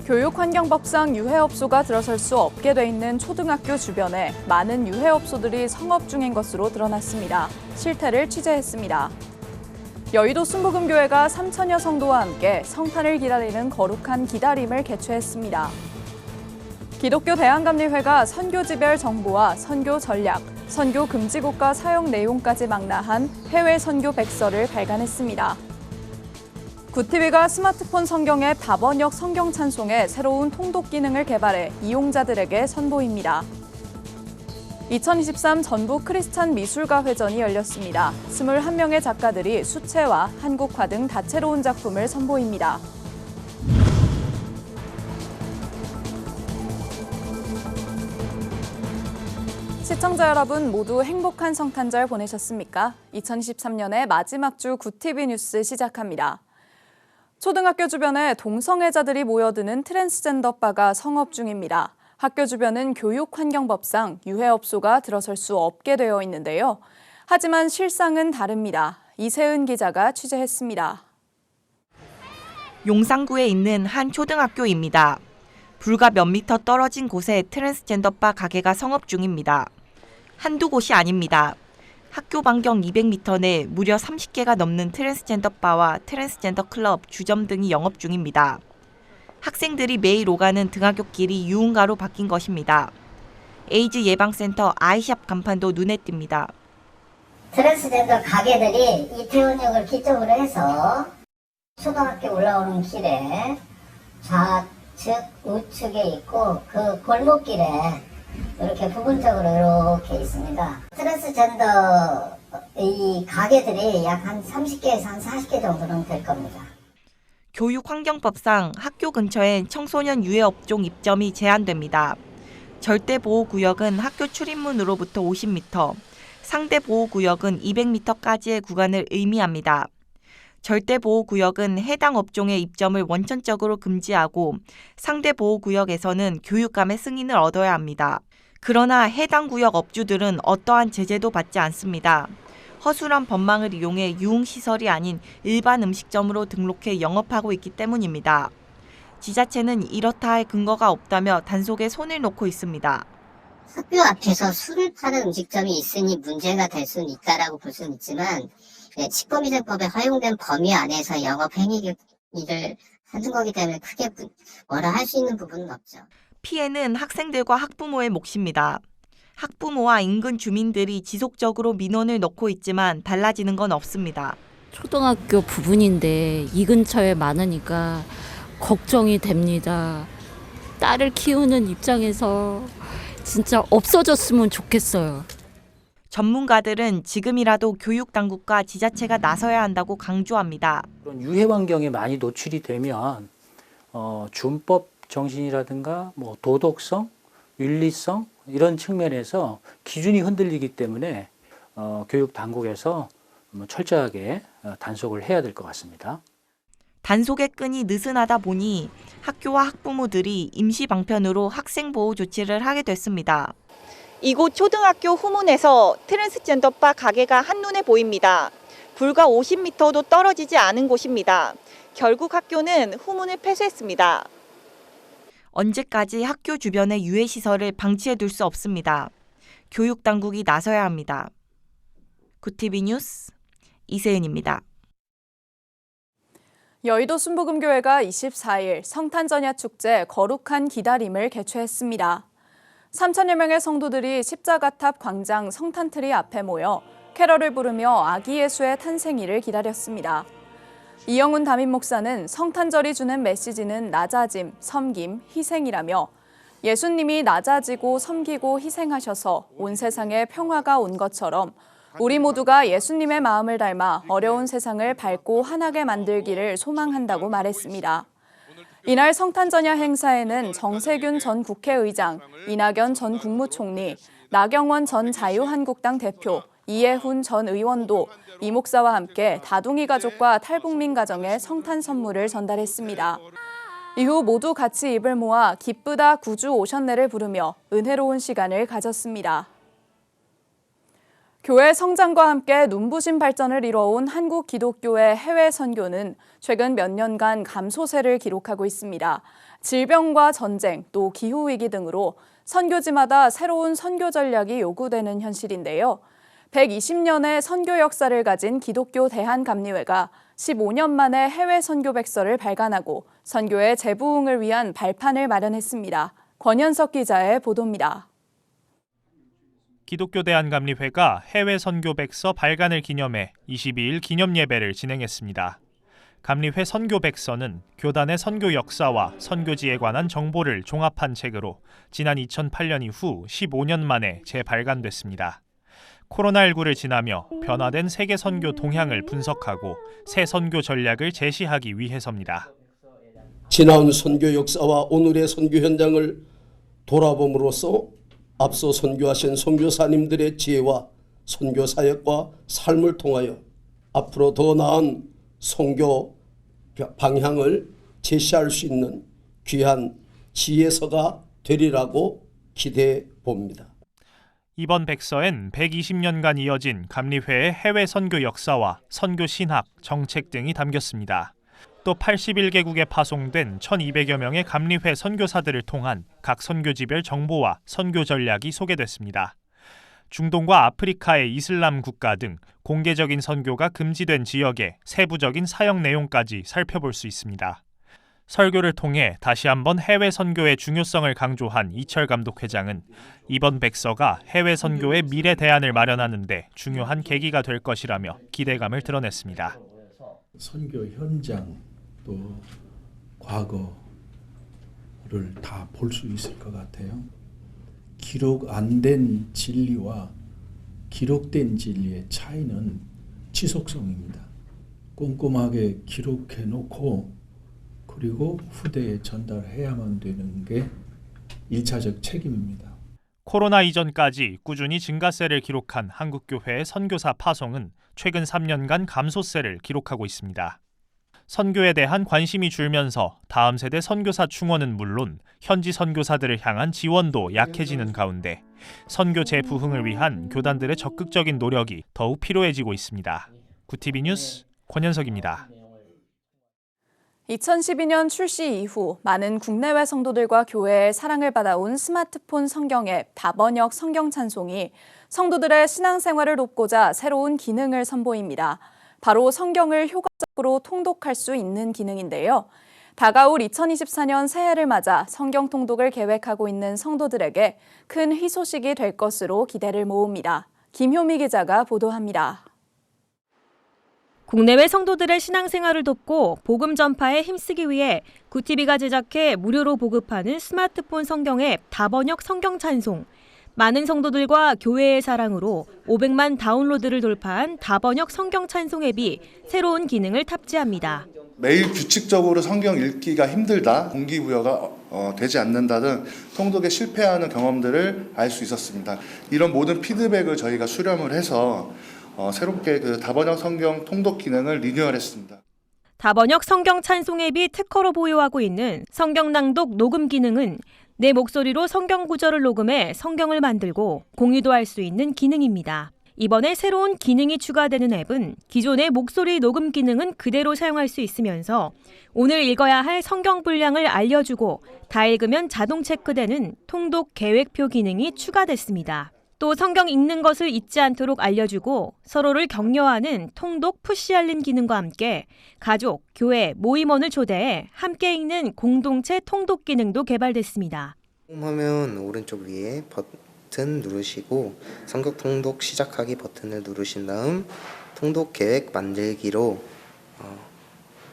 교육환경법상 유해업소가 들어설 수 없게 돼 있는 초등학교 주변에 많은 유해업소들이 성업 중인 것으로 드러났습니다. 실태를 취재했습니다. 여의도 순복음교회가 3천여 성도와 함께 성탄을 기다리는 거룩한 기다림을 개최했습니다. 기독교 대한감리회가 선교지별 정보와 선교 전략, 선교 금지 국가 사용 내용까지 망라한 해외 선교 백서를 발간했습니다. 굿티비가 스마트폰 성경 앱 다번역 성경 찬송의 새로운 통독 기능을 개발해 이용자들에게 선보입니다. 2023 전북 크리스찬 미술가 회전이 열렸습니다. 21명의 작가들이 수채화, 한국화 등 다채로운 작품을 선보입니다. 시청자 여러분 모두 행복한 성탄절 보내셨습니까? 2023년의 마지막 주 굿티비 뉴스 시작합니다. 초등학교 주변에 동성애자들이 모여드는 트랜스젠더 바가 성업 중입니다. 학교 주변은 교육환경법상 유해업소가 들어설 수 없게 되어 있는데요. 하지만 실상은 다릅니다. 이세은 기자가 취재했습니다. 용산구에 있는 한 초등학교입니다. 불과 몇 미터 떨어진 곳에 트랜스젠더 바 가게가 성업 중입니다. 한두 곳이 아닙니다. 학교 반경 200m 내 무려 30개가 넘는 트랜스젠더 바와 트랜스젠더 클럽, 주점 등이 영업 중입니다. 학생들이 매일 오가는 등하굣길이 유흥가로 바뀐 것입니다. 에이즈 예방센터 아이샵 간판도 눈에 띕니다. 트랜스젠더 가게들이 이태원역을 기점으로 해서 초등학교 올라오는 길에 좌측, 우측에 있고 그 골목길에 이렇게 부분적으로 이렇게 있습니다. 트랜스젠더 이 가게들이 약 한 30개에서 한 40개 정도는 될 겁니다. 교육환경법상 학교 근처엔 청소년 유해 업종 입점이 제한됩니다. 절대보호구역은 학교 출입문으로부터 50m, 상대보호구역은 200m까지의 구간을 의미합니다. 절대보호구역은 해당 업종의 입점을 원천적으로 금지하고 상대보호구역에서는 교육감의 승인을 얻어야 합니다. 그러나 해당 구역 업주들은 어떠한 제재도 받지 않습니다. 허술한 법망을 이용해 유흥시설이 아닌 일반 음식점으로 등록해 영업하고 있기 때문입니다. 지자체는 이렇다 할 근거가 없다며 단속에 손을 놓고 있습니다. 학교 앞에서 술을 파는 음식점이 있으니 문제가 될 수는 있다라고 볼 수는 있지만 직권위반법에 허용된 범위 안에서 영업 행위를 하는 거기 때문에 크게 뭐라 할 수 있는 부분은 없죠. 피해는 학생들과 학부모의 몫입니다. 학부모와 인근 주민들이 지속적으로 민원을 넣고 있지만 달라지는 건 없습니다. 초등학교 부분인데 이 근처에 많으니까 걱정이 됩니다. 딸을 키우는 입장에서 진짜 없어졌으면 좋겠어요. 전문가들은 지금이라도 교육당국과 지자체가 나서야 한다고 강조합니다. 그런 유해 환경에 많이 노출이 되면 준법 정신이라든가 도덕성, 윤리성 이런 측면에서 기준이 흔들리기 때문에 교육당국에서 철저하게 단속을 해야 될 것 같습니다. 단속의 끈이 느슨하다 보니 학교와 학부모들이 임시 방편으로 학생 보호 조치를 하게 됐습니다. 이곳 초등학교 후문에서 트랜스젠더 바 가게가 한눈에 보입니다. 불과 50m도 떨어지지 않은 곳입니다. 결국 학교는 후문을 폐쇄했습니다. 언제까지 학교 주변의 유해 시설을 방치해 둘 수 없습니다. 교육당국이 나서야 합니다. 굿티비 뉴스 이세은입니다. 여의도 순복음교회가 24일 성탄전야축제 거룩한 기다림을 개최했습니다. 3천여 명의 성도들이 십자가탑 광장 성탄트리 앞에 모여 캐럴을 부르며 아기 예수의 탄생일을 기다렸습니다. 이영훈 담임 목사는 성탄절이 주는 메시지는 낮아짐, 섬김, 희생이라며 예수님이 낮아지고 섬기고 희생하셔서 온 세상에 평화가 온 것처럼 우리 모두가 예수님의 마음을 닮아 어려운 세상을 밝고 환하게 만들기를 소망한다고 말했습니다. 이날 성탄전야 행사에는 정세균 전 국회의장, 이낙연 전 국무총리, 나경원 전 자유한국당 대표, 이해훈 전 의원도 이 목사와 함께 다둥이 가족과 탈북민 가정에 성탄 선물을 전달했습니다. 이후 모두 같이 입을 모아 기쁘다 구주 오셨네를 부르며 은혜로운 시간을 가졌습니다. 교회 성장과 함께 눈부신 발전을 이뤄온 한국 기독교의 해외 선교는 최근 몇 년간 감소세를 기록하고 있습니다. 질병과 전쟁, 또 기후위기 등으로 선교지마다 새로운 선교 전략이 요구되는 현실인데요. 120년의 선교 역사를 가진 기독교 대한감리회가 15년 만에 해외 선교 백서를 발간하고 선교의 재부흥을 위한 발판을 마련했습니다. 권현석 기자의 보도입니다. 기독교 대한감리회가 해외 선교 백서 발간을 기념해 22일 기념 예배를 진행했습니다. 감리회 선교 백서는 교단의 선교 역사와 선교지에 관한 정보를 종합한 책으로 지난 2008년 이후 15년 만에 재발간됐습니다. 코로나19를 지나며 변화된 세계 선교 동향을 분석하고 새 선교 전략을 제시하기 위해서입니다. 지나온 선교 역사와 오늘의 선교 현장을 돌아봄으로써 앞서 선교하신 선교사님들의 지혜와 선교 사역과 삶을 통하여 앞으로 더 나은 선교 방향을 제시할 수 있는 귀한 지혜서가 되리라고 기대해 봅니다. 이번 백서엔 120년간 이어진 감리회의 해외 선교 역사와 선교 신학, 정책 등이 담겼습니다. 또 81개국에 파송된 1,200여 명의 감리회 선교사들을 통한 각 선교지별 정보와 선교 전략이 소개됐습니다. 중동과 아프리카의 이슬람 국가 등 공개적인 선교가 금지된 지역의 세부적인 사역 내용까지 살펴볼 수 있습니다. 설교를 통해 다시 한번 해외 선교의 중요성을 강조한 이철 감독회장은 이번 백서가 해외 선교의 미래 대안을 마련하는 데 중요한 계기가 될 것이라며 기대감을 드러냈습니다. 선교 현장 또 과거를 다 볼 수 있을 것 같아요. 기록 안 된 진리와 기록된 진리의 차이는 지속성입니다. 꼼꼼하게 기록해 놓고 그리고 후대에 전달해야만 되는 게 1차적 책임입니다. 코로나 이전까지 꾸준히 증가세를 기록한 한국교회의 선교사 파송은 최근 3년간 감소세를 기록하고 있습니다. 선교에 대한 관심이 줄면서 다음 세대 선교사 충원은 물론 현지 선교사들을 향한 지원도 약해지는 가운데 선교 재부흥을 위한 교단들의 적극적인 노력이 더욱 필요해지고 있습니다. 구티비 뉴스 권현석입니다. 2012년 출시 이후 많은 국내외 성도들과 교회의 사랑을 받아온 스마트폰 성경 앱 다번역 성경 찬송이 성도들의 신앙생활을 돕고자 새로운 기능을 선보입니다. 바로 성경을 효과적으로 통독할 수 있는 기능인데요. 다가올 2024년 새해를 맞아 성경 통독을 계획하고 있는 성도들에게 큰 희소식이 될 것으로 기대를 모읍니다. 김효미 기자가 보도합니다. 국내외 성도들의 신앙생활을 돕고 복음 전파에 힘쓰기 위해 구티비가 제작해 무료로 보급하는 스마트폰 성경 앱 다번역 성경 찬송. 많은 성도들과 교회의 사랑으로 500만 다운로드를 돌파한 다번역 성경 찬송 앱이 새로운 기능을 탑재합니다. 매일 규칙적으로 성경 읽기가 힘들다, 동기부여가 되지 않는다 등 통독에 실패하는 경험들을 알 수 있었습니다. 이런 모든 피드백을 저희가 수렴을 해서 새롭게 그 다번역 성경 통독 기능을 리뉴얼했습니다. 다번역 성경 찬송 앱이 특허로 보유하고 있는 성경 낭독 녹음 기능은 내 목소리로 성경 구절을 녹음해 성경을 만들고 공유도 할 수 있는 기능입니다. 이번에 새로운 기능이 추가되는 앱은 기존의 목소리 녹음 기능은 그대로 사용할 수 있으면서 오늘 읽어야 할 성경 분량을 알려주고 다 읽으면 자동 체크되는 통독 계획표 기능이 추가됐습니다. 또 성경 읽는 것을 잊지 않도록 알려주고 서로를 격려하는 통독 푸시 알림 기능과 함께 가족, 교회, 모임원을 초대해 함께 읽는 공동체 통독 기능도 개발됐습니다. 화면 오른쪽 위에 버튼 누르시고 성경 통독 시작하기 버튼을 누르신 다음 통독 계획 만들기로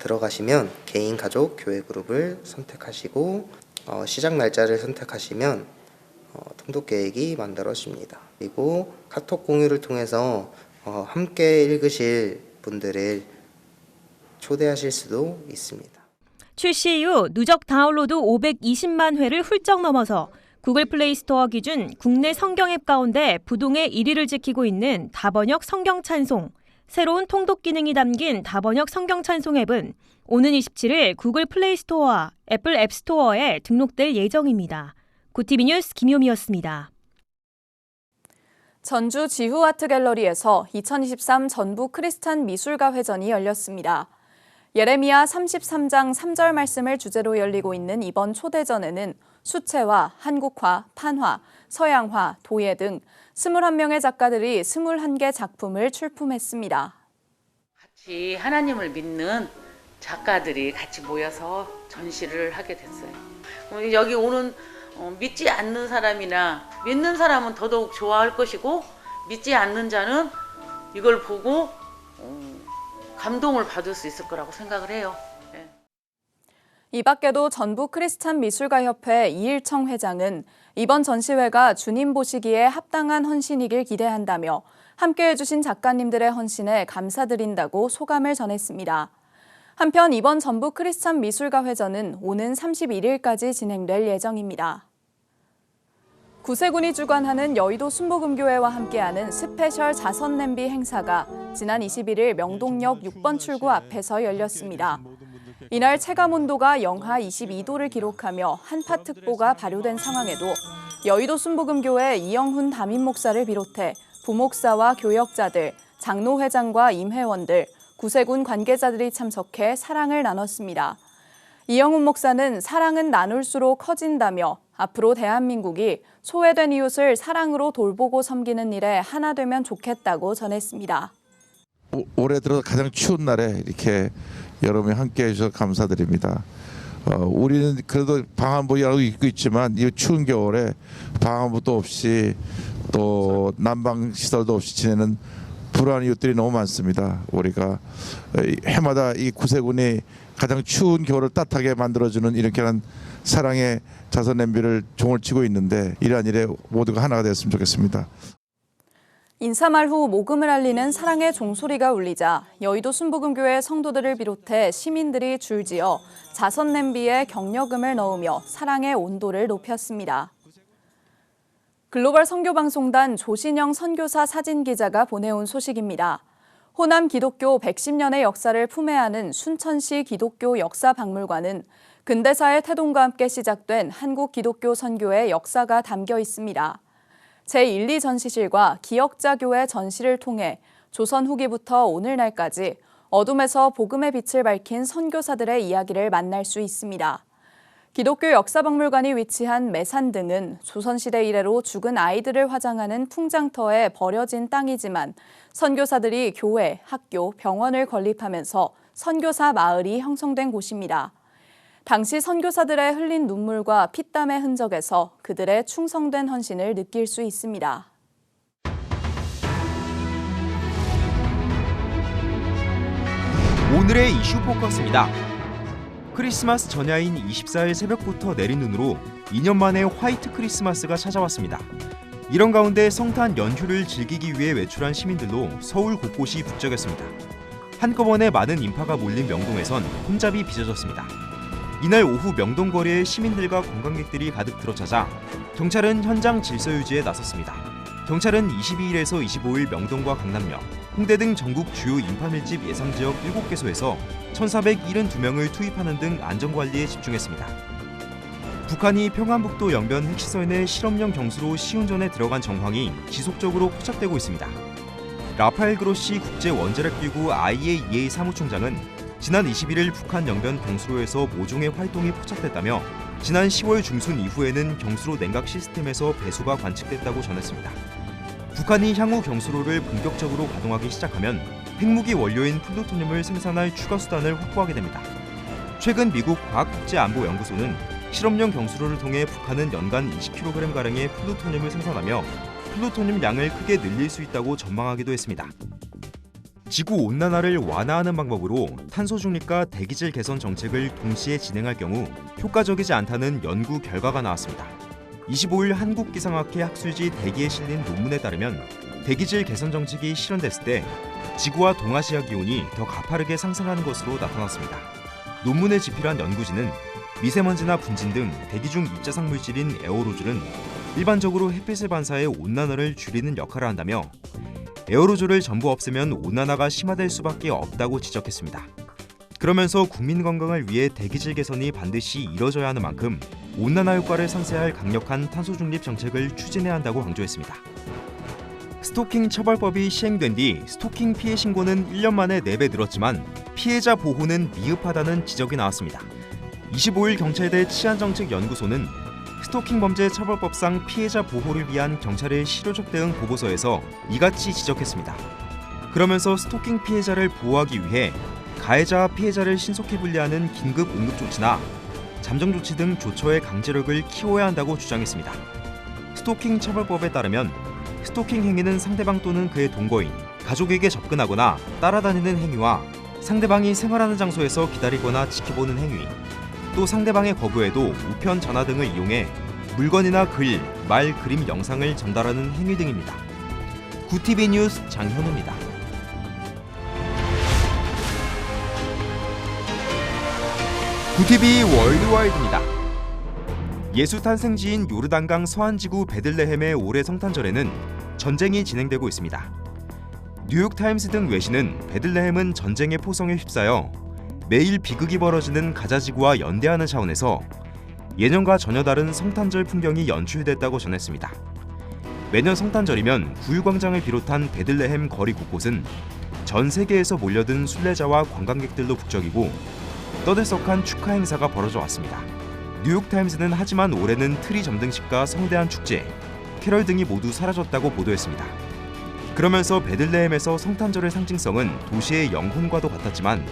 들어가시면 개인, 가족, 교회 그룹을 선택하시고 시작 날짜를 선택하시면 통독 계획이 만들어집니다. 그리고 카톡 공유를 통해서 함께 읽으실 분들을 초대하실 수도 있습니다. 출시 이후 누적 다운로드 520만 회를 훌쩍 넘어서 구글 플레이 스토어 기준 국내 성경 앱 가운데 부동의 1위를 지키고 있는 다번역 성경 찬송. 새로운 통독 기능이 담긴 다번역 성경 찬송 앱은 오는 27일 구글 플레이 스토어와 애플 앱 스토어에 등록될 예정입니다. 구티비 뉴스 김효미였습니다. 전주 지후아트갤러리에서 2023 전북 크리스찬 미술가 회전이 열렸습니다. 예레미야 33장 3절 말씀을 주제로 열리고 있는 이번 초대전에는 수채화, 한국화, 판화, 서양화, 도예 등 21명의 작가들이 21개 작품을 출품했습니다. 같이 하나님을 믿는 작가들이 같이 모여서 전시를 하게 됐어요. 여기 오는 믿지 않는 사람이나 믿는 사람은 더더욱 좋아할 것이고 믿지 않는 자는 이걸 보고 감동을 받을 수 있을 거라고 생각을 해요. 네. 이 밖에도 전북 크리스찬 미술가협회 이일청 회장은 이번 전시회가 주님 보시기에 합당한 헌신이길 기대한다며 함께해 주신 작가님들의 헌신에 감사드린다고 소감을 전했습니다. 한편 이번 전북 크리스찬 미술가 회전은 오는 31일까지 진행될 예정입니다. 구세군이 주관하는 여의도 순복음교회와 함께하는 스페셜 자선냄비 행사가 지난 21일 명동역 6번 출구 앞에서 열렸습니다. 이날 체감온도가 영하 22도를 기록하며 한파특보가 발효된 상황에도 여의도 순복음교회 이영훈 담임 목사를 비롯해 부목사와 교역자들, 장로회장과 임회원들, 구세군 관계자들이 참석해 사랑을 나눴습니다. 이영훈 목사는 사랑은 나눌수록 커진다며 앞으로 대한민국이 소외된 이웃을 사랑으로 돌보고 섬기는 일에 하나 되면 좋겠다고 전했습니다. 올해 들어 가장 추운 날에 이렇게 여러분이 함께해 주셔서 감사드립니다. 우리는 그래도 방한복이라고 입고 있지만 이 추운 겨울에 방한복도 없이 또 난방 시설도 없이 지내는 불우한 이웃들이 너무 많습니다. 우리가 해마다 이 구세군이 가장 추운 겨울을 따뜻하게 만들어주는 이렇게 한 사랑의 자선냄비를 종을 치고 있는데 이러한 일에 모두가 하나가 됐으면 좋겠습니다. 인사말 후 목음을 알리는 사랑의 종소리가 울리자 여의도 순복음교회 성도들을 비롯해 시민들이 줄지어 자선냄비에 격려금을 넣으며 사랑의 온도를 높였습니다. 글로벌 선교방송단 조신영 선교사 사진기자가 보내온 소식입니다. 호남 기독교 110년의 역사를 품에 안은 순천시 기독교 역사박물관은 근대사의 태동과 함께 시작된 한국 기독교 선교의 역사가 담겨 있습니다. 제1, 2전시실과 기역자교회 전시를 통해 조선 후기부터 오늘날까지 어둠에서 복음의 빛을 밝힌 선교사들의 이야기를 만날 수 있습니다. 기독교 역사박물관이 위치한 매산등은 조선시대 이래로 죽은 아이들을 화장하는 풍장터에 버려진 땅이지만 선교사들이 교회, 학교, 병원을 건립하면서 선교사 마을이 형성된 곳입니다. 당시 선교사들의 흘린 눈물과 피땀의 흔적에서 그들의 충성된 헌신을 느낄 수 있습니다. 오늘의 이슈 포커스입니다. 크리스마스 전야인 24일 새벽부터 내린 눈으로 2년 만에 화이트 크리스마스가 찾아왔습니다. 이런 가운데 성탄 연휴를 즐기기 위해 외출한 시민들로 서울 곳곳이 북적였습니다. 한꺼번에 많은 인파가 몰린 명동에선 혼잡이 빚어졌습니다. 이날 오후 명동 거리에 시민들과 관광객들이 가득 들어차자 경찰은 현장 질서 유지에 나섰습니다. 경찰은 22일에서 25일 명동과 강남역, 홍대 등 전국 주요 인파 밀집 예상 지역 7개소에서 1,472명을 투입하는 등 안전관리에 집중했습니다. 북한이 평안북도 영변 핵시설내 실험용 경수로 시운전에 들어간 정황이 지속적으로 포착되고 있습니다. 라파엘 그로시 국제원자력기구 IAEA 사무총장은 지난 21일 북한 영변 경수로에서 모종의 활동이 포착됐다며 지난 10월 중순 이후에는 경수로 냉각 시스템에서 배수가 관측됐다고 전했습니다. 북한이 향후 경수로를 본격적으로 가동하기 시작하면 핵무기 원료인 플루토늄을 생산할 추가 수단을 확보하게 됩니다. 최근 미국 과학국제안보연구소는 실험용 경수로를 통해 북한은 연간 20kg가량의 플루토늄을 생산하며 플루토늄 양을 크게 늘릴 수 있다고 전망하기도 했습니다. 지구온난화를 완화하는 방법으로 탄소 중립과 대기질 개선 정책을 동시에 진행할 경우 효과적이지 않다는 연구 결과가 나왔습니다. 25일 한국기상학회 학술지 대기에 실린 논문에 따르면 대기질 개선 정책이 실현됐을 때 지구와 동아시아 기온이 더 가파르게 상승하는 것으로 나타났습니다. 논문에 집필한 연구진은 미세먼지나 분진 등 대기 중 입자상 물질인 에어로졸은 일반적으로 햇빛을 반사해 온난화를 줄이는 역할을 한다며 에어로졸을 전부 없애면 온난화가 심화될 수밖에 없다고 지적했습니다. 그러면서 국민 건강을 위해 대기질 개선이 반드시 이뤄져야 하는 만큼 온난화 효과를 상쇄할 강력한 탄소 중립 정책을 추진해야 한다고 강조했습니다. 스토킹 처벌법이 시행된 뒤 스토킹 피해 신고는 1년 만에 4배 늘었지만 피해자 보호는 미흡하다는 지적이 나왔습니다. 25일 경찰대 치안정책연구소는 스토킹 범죄 처벌법상 피해자 보호를 위한 경찰의 실효적 대응 보고서에서 이같이 지적했습니다. 그러면서 스토킹 피해자를 보호하기 위해 가해자와 피해자를 신속히 분리하는 긴급 응급조치나 잠정조치 등 조처의 강제력을 키워야 한다고 주장했습니다. 스토킹 처벌법에 따르면 스토킹 행위는 상대방 또는 그의 동거인, 가족에게 접근하거나 따라다니는 행위와 상대방이 생활하는 장소에서 기다리거나 지켜보는 행위, 또 상대방의 거부에도 우편 전화 등을 이용해 물건이나 글, 말, 그림, 영상을 전달하는 행위 등입니다. 구TV 뉴스 장현우입니다. 구TV 월드와이드입니다. 예수 탄생지인 요르단강 서안지구 베들레헴의 올해 성탄절에는 전쟁이 진행되고 있습니다. 뉴욕타임스 등 외신은 베들레헴은 전쟁의 포성에 휩싸여 매일 비극이 벌어지는 가자지구와 연대하는 차원에서 예년과 전혀 다른 성탄절 풍경이 연출됐다고 전했습니다. 매년 성탄절이면 구유광장을 비롯한 베들레헴 거리 곳곳은 전 세계에서 몰려든 순례자와 관광객들로 북적이고 떠들썩한 축하 행사가 벌어져 왔습니다. 뉴욕타임스는 하지만 올해는 트리 점등식과 성대한 축제, 캐럴 등이 모두 사라졌다고 보도했습니다. 그러면서 베들레헴에서 성탄절의 상징성은 도시의 영혼과도 같았지만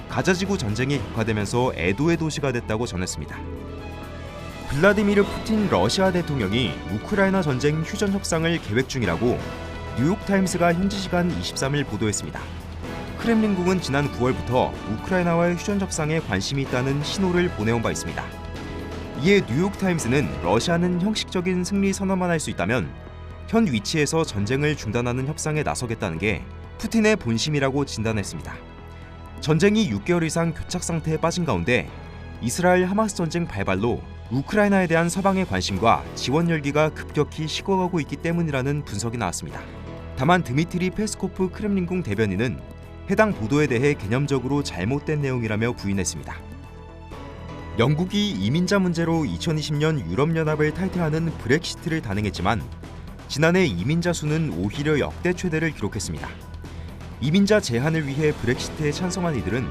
가자지구 전쟁이 격화되면서 애도의 도시가 됐다고 전했습니다. 블라디미르 푸틴 러시아 대통령이 우크라이나 전쟁 휴전 협상을 계획 중이라고 뉴욕타임스가 현지 시간 23일 보도했습니다. 크렘린궁은 지난 9월부터 우크라이나와의 휴전 협상에 관심이 있다는 신호를 보내온 바 있습니다. 이에 뉴욕타임스는 러시아는 형식적인 승리 선언만 할 수 있다면 현 위치에서 전쟁을 중단하는 협상에 나서겠다는 게 푸틴의 본심이라고 진단했습니다. 전쟁이 6개월 이상 교착 상태에 빠진 가운데 이스라엘 하마스 전쟁 발발로 우크라이나에 대한 서방의 관심과 지원 열기가 급격히 식어가고 있기 때문이라는 분석이 나왔습니다. 다만 드미트리 페스코프 크렘린궁 대변인은 해당 보도에 대해 개념적으로 잘못된 내용이라며 부인했습니다. 영국이 이민자 문제로 2020년 유럽연합을 탈퇴하는 브렉시트를 단행했지만 지난해 이민자 수는 오히려 역대 최대를 기록했습니다. 이민자 제한을 위해 브렉시트에 찬성한 이들은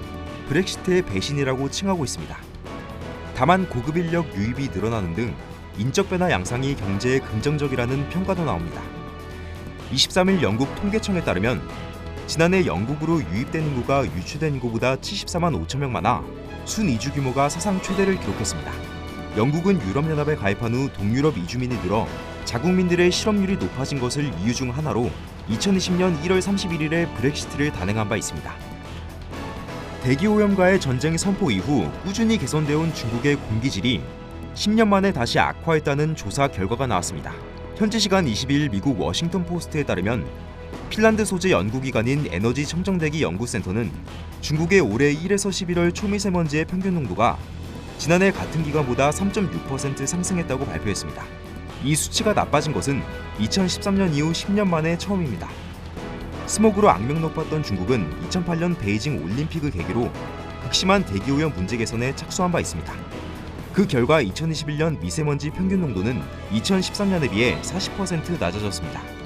브렉시트의 배신이라고 칭하고 있습니다. 다만 고급 인력 유입이 늘어나는 등 인적 변화 양상이 경제에 긍정적이라는 평가도 나옵니다. 23일 영국 통계청에 따르면 지난해 영국으로 유입된 인구가 유치된 인구보다 74만 5천 명 많아 순이주 규모가 사상 최대를 기록했습니다. 영국은 유럽연합에 가입한 후 동유럽 이주민이 늘어 자국민들의 실업률이 높아진 것을 이유 중 하나로 2020년 1월 31일에 브렉시트를 단행한 바 있습니다. 대기오염과의 전쟁 선포 이후 꾸준히 개선되어 온 중국의 공기질이 10년 만에 다시 악화했다는 조사 결과가 나왔습니다. 현지 시간 22일 미국 워싱턴 포스트에 따르면 핀란드 소재 연구기관인 에너지 청정대기 연구센터는 중국의 올해 1에서 11월 초미세먼지의 평균 농도가 지난해 같은 기간보다 3.6% 상승했다고 발표했습니다. 이 수치가 나빠진 것은 2013년 이후 10년 만에 처음입니다. 스모그로 악명 높았던 중국은 2008년 베이징 올림픽을 계기로 극심한 대기오염 문제 개선에 착수한 바 있습니다. 그 결과 2021년 미세먼지 평균 농도는 2013년에 비해 40% 낮아졌습니다.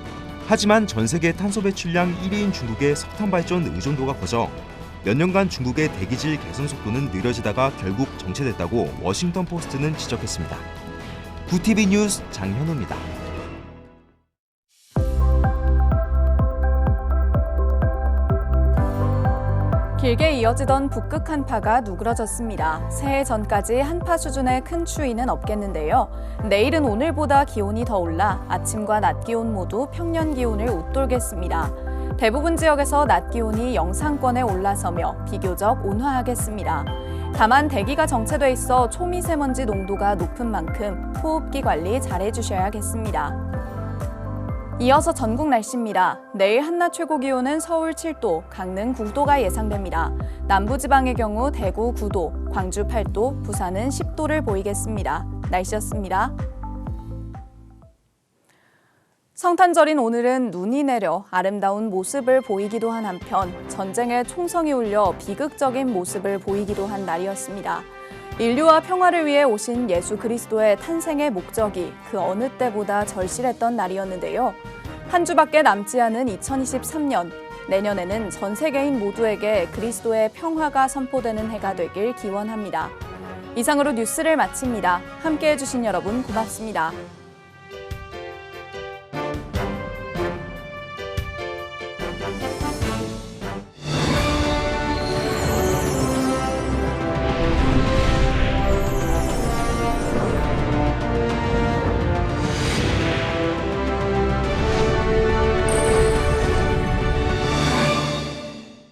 하지만 전 세계 탄소 배출량 1위인 중국의 석탄 발전 의존도가 커져 몇 년간 중국의 대기질 개선 속도는 느려지다가 결국 정체됐다고 워싱턴 포스트는 지적했습니다. 구TV 뉴스 장현우입니다. 길게 이어지던 북극 한파가 누그러졌습니다. 새해 전까지 한파 수준의 큰 추위는 없겠는데요. 내일은 오늘보다 기온이 더 올라 아침과 낮 기온 모두 평년 기온을 웃돌겠습니다. 대부분 지역에서 낮 기온이 영상권에 올라서며 비교적 온화하겠습니다. 다만 대기가 정체돼 있어 초미세먼지 농도가 높은 만큼 호흡기 관리 잘해주셔야겠습니다. 이어서 전국 날씨입니다. 내일 한낮 최고 기온은 서울 7도, 강릉 9도가 예상됩니다. 남부지방의 경우 대구 9도, 광주 8도, 부산은 10도를 보이겠습니다. 날씨였습니다. 성탄절인 오늘은 눈이 내려 아름다운 모습을 보이기도 한 한편 전쟁의 총성이 울려 비극적인 모습을 보이기도 한 날이었습니다. 인류와 평화를 위해 오신 예수 그리스도의 탄생의 목적이 그 어느 때보다 절실했던 날이었는데요. 한 주밖에 남지 않은 2023년, 내년에는 전 세계인 모두에게 그리스도의 평화가 선포되는 해가 되길 기원합니다. 이상으로 뉴스를 마칩니다. 함께해 주신 여러분 고맙습니다.